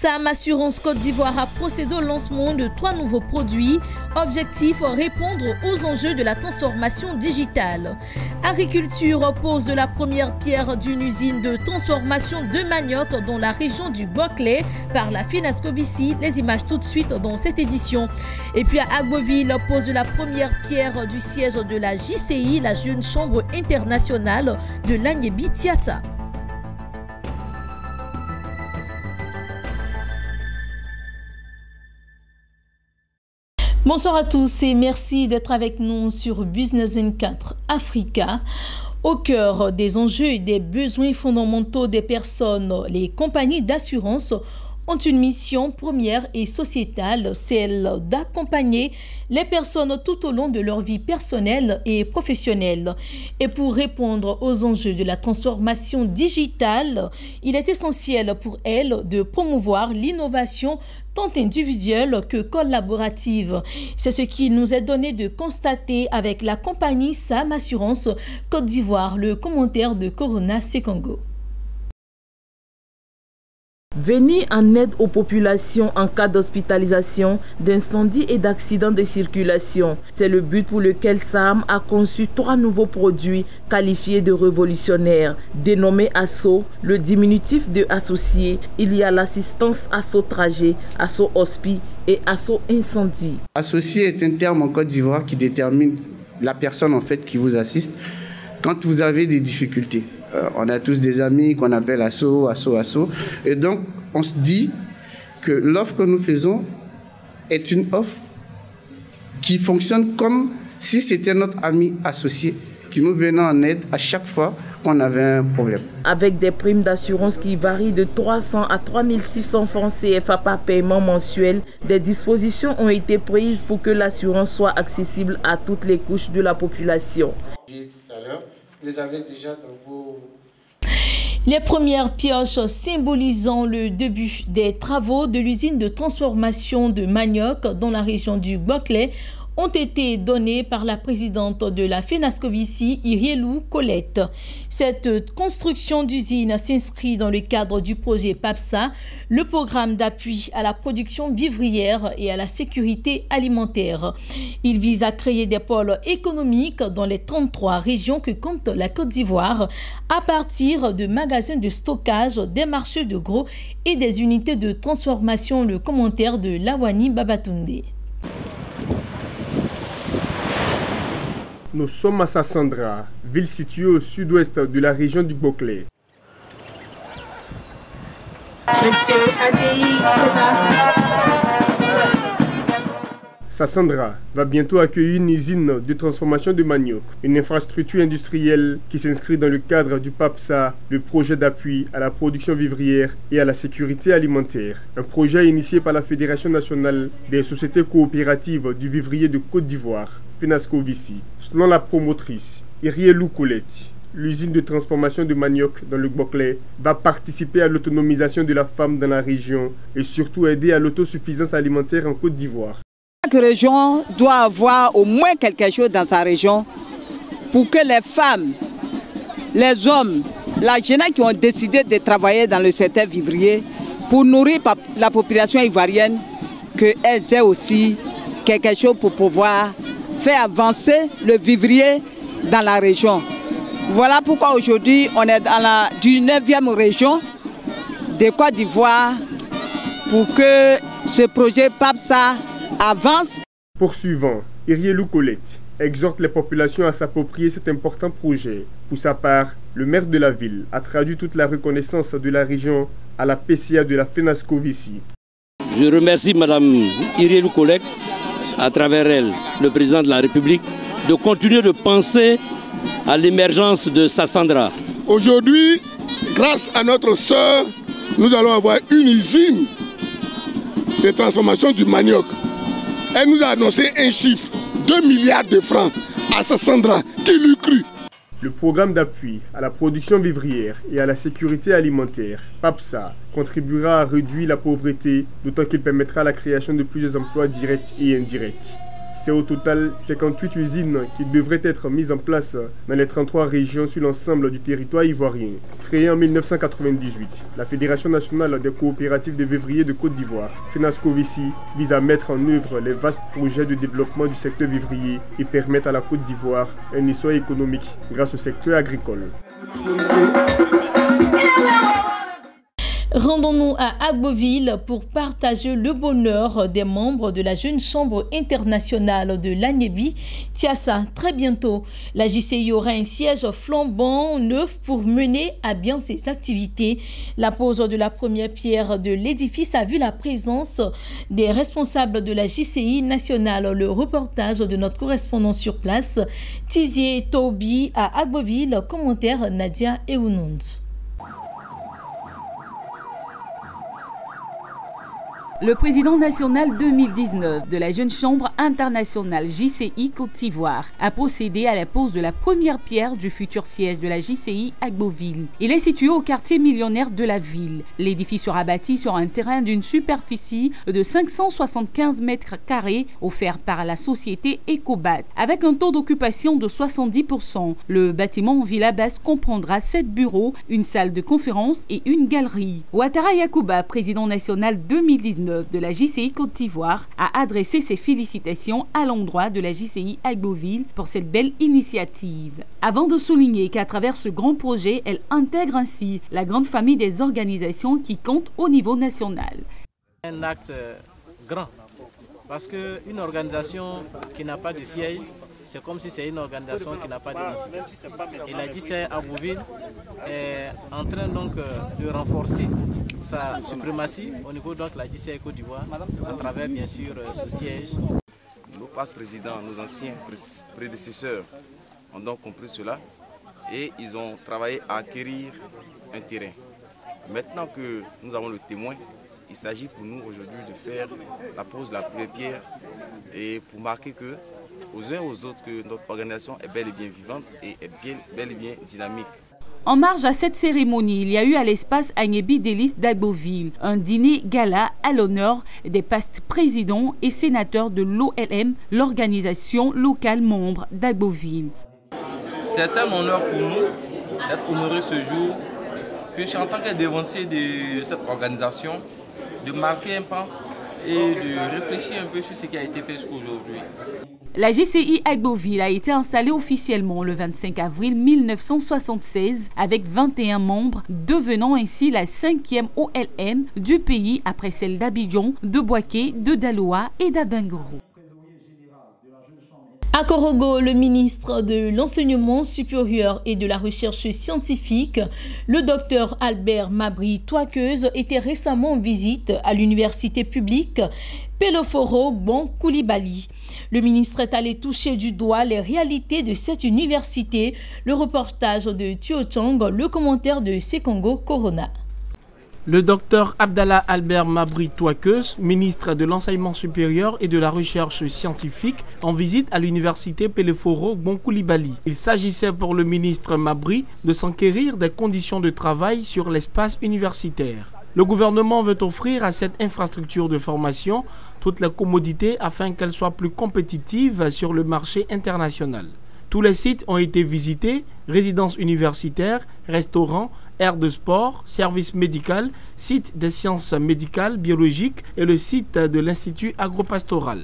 Sam Assurance Côte d'Ivoire a procédé au lancement de 3 nouveaux produits. Objectif, répondre aux enjeux de la transformation digitale. Agriculture pose de la première pierre d'une usine de transformation de manioc dans la région du Boclé par la FENASCOVICI. Les images tout de suite dans cette édition. Et puis à Agboville pose de la première pierre du siège de la JCI, la Jeune Chambre internationale de l'Agnébi-Tiassa. Bonsoir à tous et merci d'être avec nous sur Business 24 Africa. Au cœur des enjeux et des besoins fondamentaux des personnes, les compagnies d'assurance ont une mission première et sociétale, celle d'accompagner les personnes tout au long de leur vie personnelle et professionnelle. Et pour répondre aux enjeux de la transformation digitale, il est essentiel pour elles de promouvoir l'innovation tant individuelle que collaborative. C'est ce qui nous est donné de constater avec la compagnie Sam Assurance Côte d'Ivoire. Le commentaire de Corona Sekongo. Venir en aide aux populations en cas d'hospitalisation, d'incendie et d'accidents de circulation. C'est le but pour lequel SAM a conçu 3 nouveaux produits qualifiés de révolutionnaires. Dénommés ASSO, le diminutif de associé, il y a l'assistance ASSO trajet, ASSO hospi et ASSO incendie. Associé est un terme en Côte d'Ivoire qui détermine la personne en fait qui vous assiste quand vous avez des difficultés. On a tous des amis qu'on appelle ASSO. Et donc, on se dit que l'offre que nous faisons est une offre qui fonctionne comme si c'était notre ami associé qui nous venait en aide à chaque fois qu'on avait un problème. Avec des primes d'assurance qui varient de 300 à 3600 francs CFA par paiement mensuel, des dispositions ont été prises pour que l'assurance soit accessible à toutes les couches de la population. Tout à l'heure, les avez déjà dans vos... Les premières pioches symbolisant le début des travaux de l'usine de transformation de manioc dans la région du Boclé ont été données par la présidente de la FENASCOVICI, Irielou Colette. Cette construction d'usine s'inscrit dans le cadre du projet PAPSA, le programme d'appui à la production vivrière et à la sécurité alimentaire. Il vise à créer des pôles économiques dans les 33 régions que compte la Côte d'Ivoire à partir de magasins de stockage, des marchés de gros et des unités de transformation. Le commentaire de Lawani Babatunde. Nous sommes à Sassandra, ville située au sud-ouest de la région du Boclé. Sassandra va bientôt accueillir une usine de transformation de manioc, une infrastructure industrielle qui s'inscrit dans le cadre du PAPSA, le projet d'appui à la production vivrière et à la sécurité alimentaire. Un projet initié par la Fédération nationale des sociétés coopératives du vivrier de Côte d'Ivoire, FENASCOVICI. Selon la promotrice Irielou Colette, l'usine de transformation de manioc dans le Boclé va participer à l'autonomisation de la femme dans la région et surtout aider à l'autosuffisance alimentaire en Côte d'Ivoire. Chaque région doit avoir au moins quelque chose dans sa région pour que les femmes, les hommes, la jeunesse qui ont décidé de travailler dans le secteur vivrier pour nourrir la population ivoirienne, qu'elles aient aussi quelque chose pour pouvoir faire avancer le vivrier dans la région. Voilà pourquoi aujourd'hui on est dans la 19e région de Côte d'Ivoire pour que ce projet PAPSA avance. Poursuivant, Irielou Colette exhorte les populations à s'approprier cet important projet. Pour sa part, le maire de la ville a traduit toute la reconnaissance de la région à la PCA de la FENASCOVICI. Je remercie Mme Irielou Colette, à travers elle, le président de la République, de continuer de penser à l'émergence de Sassandra. Aujourd'hui, grâce à notre sœur, nous allons avoir une usine de transformation du manioc. Elle nous a annoncé un chiffre, 2 milliards de francs à Sassandra, qui l'eût cru. Le programme d'appui à la production vivrière et à la sécurité alimentaire, PAPSA, contribuera à réduire la pauvreté, d'autant qu'il permettra la création de plusieurs emplois directs et indirects. C'est au total 58 usines qui devraient être mises en place dans les 33 régions sur l'ensemble du territoire ivoirien. Créée en 1998, la Fédération nationale des coopératives de vivriers de Côte d'Ivoire, FENASCO-VICI, vise à mettre en œuvre les vastes projets de développement du secteur vivrier et permettre à la Côte d'Ivoire un essor économique grâce au secteur agricole. Rendons-nous à Agboville pour partager le bonheur des membres de la Jeune Chambre internationale de l'Agnébi. Tiassa, très bientôt, la JCI aura un siège flambant neuf pour mener à bien ses activités. La pose de la première pierre de l'édifice a vu la présence des responsables de la JCI nationale. Le reportage de notre correspondant sur place, Tizier Tobi à Agboville, commentaire Nadia Eounound. Le président national 2019 de la Jeune Chambre internationale JCI Côte d'Ivoire a procédé à la pose de la première pierre du futur siège de la JCI Agboville. Il est situé au quartier millionnaire de la ville. L'édifice sera bâti sur un terrain d'une superficie de 575 mètres carrés offert par la société Ecobat. Avec un taux d'occupation de 70%, le bâtiment en Villa Basse comprendra 7 bureaux, une salle de conférence et une galerie. Ouattara Yacouba, président national 2019, de la JCI Côte d'Ivoire, a adressé ses félicitations à l'endroit de la JCI Agboville pour cette belle initiative. Avant de souligner qu'à travers ce grand projet, elle intègre ainsi la grande famille des organisations qui comptent au niveau national. Un acte grand, parce qu'une organisation qui n'a pas de siège, c'est comme si c'est une organisation qui n'a pas d'identité. Et la JCI Agboville est en train donc de renforcer sa suprématie au niveau de la JCI Côte d'Ivoire à travers bien sûr ce siège. Nos passe-présidents, nos anciens prédécesseurs ont donc compris cela et ils ont travaillé à acquérir un terrain. Maintenant que nous avons le témoin, il s'agit pour nous aujourd'hui de faire la pose de la première pierre et pour marquer que aux uns et aux autres que notre organisation est bel et bien vivante et est bel et bien dynamique. En marge à cette cérémonie, il y a eu à l'espace Agnébi Délices d'Agboville un dîner gala à l'honneur des past présidents et sénateurs de l'OLM, l'organisation locale membre d'Agboville. C'est un honneur pour nous d'être honorés ce jour, que je suis en tant que dévancier de cette organisation, de marquer un pas et de réfléchir un peu sur ce qui a été fait jusqu'à aujourd'hui. La JCI Agboville a été installée officiellement le 25 avril 1976 avec 21 membres, devenant ainsi la 5e OLM du pays après celle d'Abidjan, de Bouaké, de Daloa et d'Abingoro. À Korogo, le ministre de l'Enseignement supérieur et de la Recherche scientifique, le docteur Albert Mabry Touakeuse, était récemment en visite à l'université publique Peloforo Bon Koulibaly. Le ministre est allé toucher du doigt les réalités de cette université. Le reportage de Thio Chang, le commentaire de Sekongo Corona. Le docteur Abdallah Albert Mabry Touakeuse, ministre de l'Enseignement supérieur et de la Recherche scientifique, en visite à l'université Peloforo Bon Koulibaly. Il s'agissait pour le ministre Mabry de s'enquérir des conditions de travail sur l'espace universitaire. Le gouvernement veut offrir à cette infrastructure de formation toutes les commodités afin qu'elle soit plus compétitive sur le marché international. Tous les sites ont été visités, résidences universitaires, restaurants, aires de sport, services médicaux, site des sciences médicales, biologiques et le site de l'Institut agropastoral.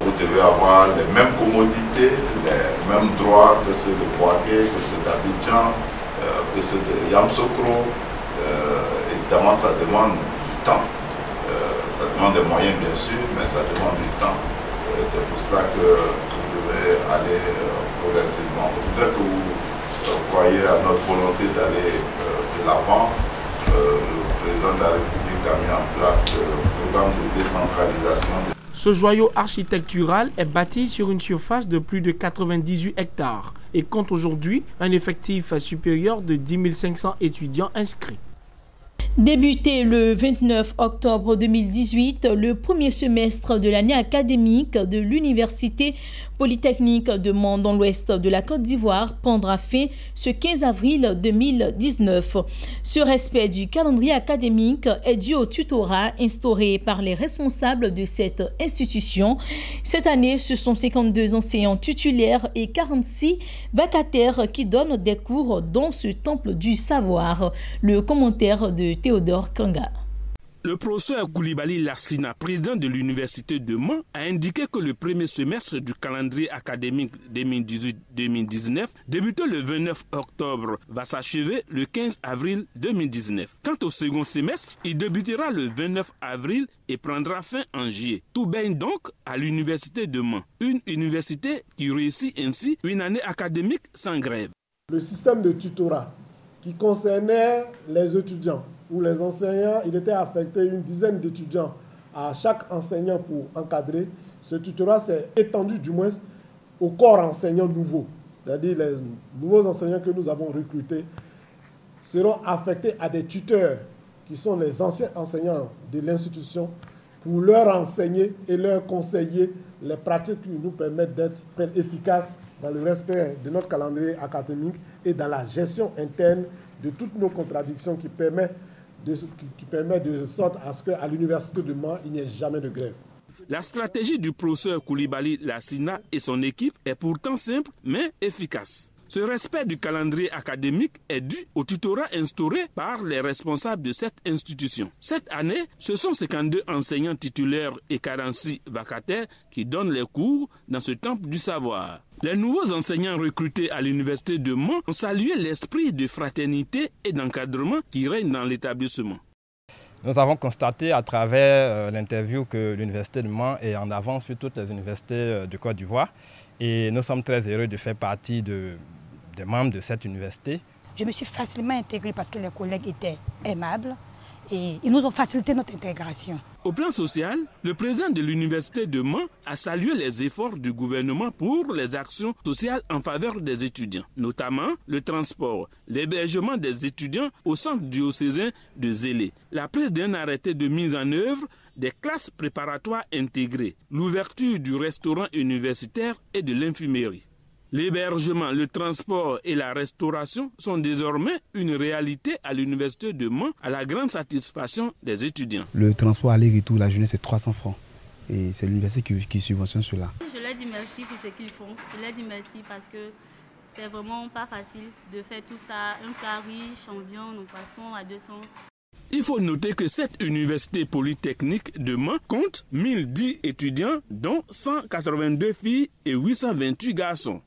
Vous devez avoir les mêmes commodités, les mêmes droits que ceux de Bouaké, que ceux d'Abidjan, que ceux de Yamoussoukro. Évidemment, ça demande du temps. Ça demande des moyens, bien sûr, mais ça demande du temps. C'est pour cela que vous devez aller progressivement. Je voudrais que vous croyez à notre volonté d'aller de l'avant. Le président de la République a mis en place le programme de décentralisation. Ce joyau architectural est bâti sur une surface de plus de 98 hectares et compte aujourd'hui un effectif supérieur de 10 500 étudiants inscrits. Débuté le 29 octobre 2018, le premier semestre de l'année académique de l'Université Polytechnique de Mans dans l'ouest de la Côte d'Ivoire prendra fin ce 15 avril 2019. Ce respect du calendrier académique est dû au tutorat instauré par les responsables de cette institution. Cette année, ce sont 52 enseignants titulaires et 46 vacataires qui donnent des cours dans ce temple du savoir. Le commentaire de Théodore Kanga. Le professeur Koulibaly Lassina, président de l'Université de Mans, a indiqué que le premier semestre du calendrier académique 2018-2019, débuté le 29 octobre, va s'achever le 15 avril 2019. Quant au second semestre, il débutera le 29 avril et prendra fin en juillet. Tout baigne donc à l'Université de Mans, une université qui réussit ainsi une année académique sans grève. Le système de tutorat qui concernait les étudiants ou les enseignants, il était affecté une dizaine d'étudiants à chaque enseignant pour encadrer. Ce tutorat s'est étendu du moins au corps enseignant nouveau. C'est-à-dire les nouveaux enseignants que nous avons recrutés seront affectés à des tuteurs qui sont les anciens enseignants de l'institution pour leur enseigner et leur conseiller les pratiques qui nous permettent d'être efficaces dans le respect de notre calendrier académique et dans la gestion interne de toutes nos contradictions qui permet de sorte à ce qu'à l'Université de Mans, il n'y ait jamais de grève. La stratégie du professeur Koulibaly Lassina et son équipe est pourtant simple mais efficace. Ce respect du calendrier académique est dû au tutorat instauré par les responsables de cette institution. Cette année, ce sont 52 enseignants titulaires et 46 vacataires qui donnent les cours dans ce temple du savoir. Les nouveaux enseignants recrutés à l'Université de Mans ont salué l'esprit de fraternité et d'encadrement qui règne dans l'établissement. Nous avons constaté à travers l'interview que l'Université de Mans est en avance sur toutes les universités de Côte d'Ivoire et nous sommes très heureux de faire partie des membres de cette université. Je me suis facilement intégrée parce que les collègues étaient aimables et ils nous ont facilité notre intégration. Au plan social, le président de l'Université de Mans a salué les efforts du gouvernement pour les actions sociales en faveur des étudiants, notamment le transport, l'hébergement des étudiants au centre diocésain de Zélé, la prise d'un arrêté de mise en œuvre des classes préparatoires intégrées, l'ouverture du restaurant universitaire et de l'infirmerie. L'hébergement, le transport et la restauration sont désormais une réalité à l'Université de Mans à la grande satisfaction des étudiants. Le transport aller-retour, la journée, c'est 300 francs. Et c'est l'université qui subventionne cela. Je leur dis merci pour ce qu'ils font. Je leur dis merci parce que c'est vraiment pas facile de faire tout ça. Un plat riche, en viande, nous passons à 200. Il faut noter que cette université polytechnique de Mans compte 1010 étudiants, dont 182 filles et 828 garçons.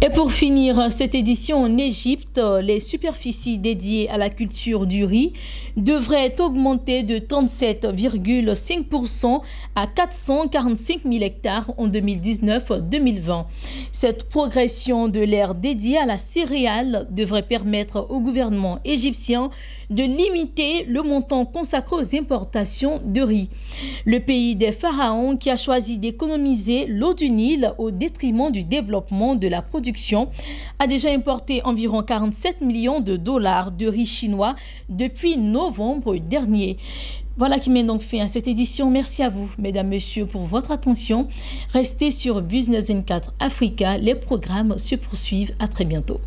Et pour finir cette édition en Égypte, les superficies dédiées à la culture du riz devraient augmenter de 37,5% à 445 000 hectares en 2019-2020. Cette progression de l'aire dédiée à la céréale devrait permettre au gouvernement égyptien de limiter le montant consacré aux importations de riz. Le pays des pharaons qui a choisi d'économiser l'eau du Nil au détriment du développement de la production a déjà importé environ 47 millions de dollars de riz chinois depuis novembre dernier. Voilà qui met donc fin à cette édition. Merci à vous, mesdames, messieurs, pour votre attention. Restez sur Business 24 Africa. Les programmes se poursuivent. À très bientôt.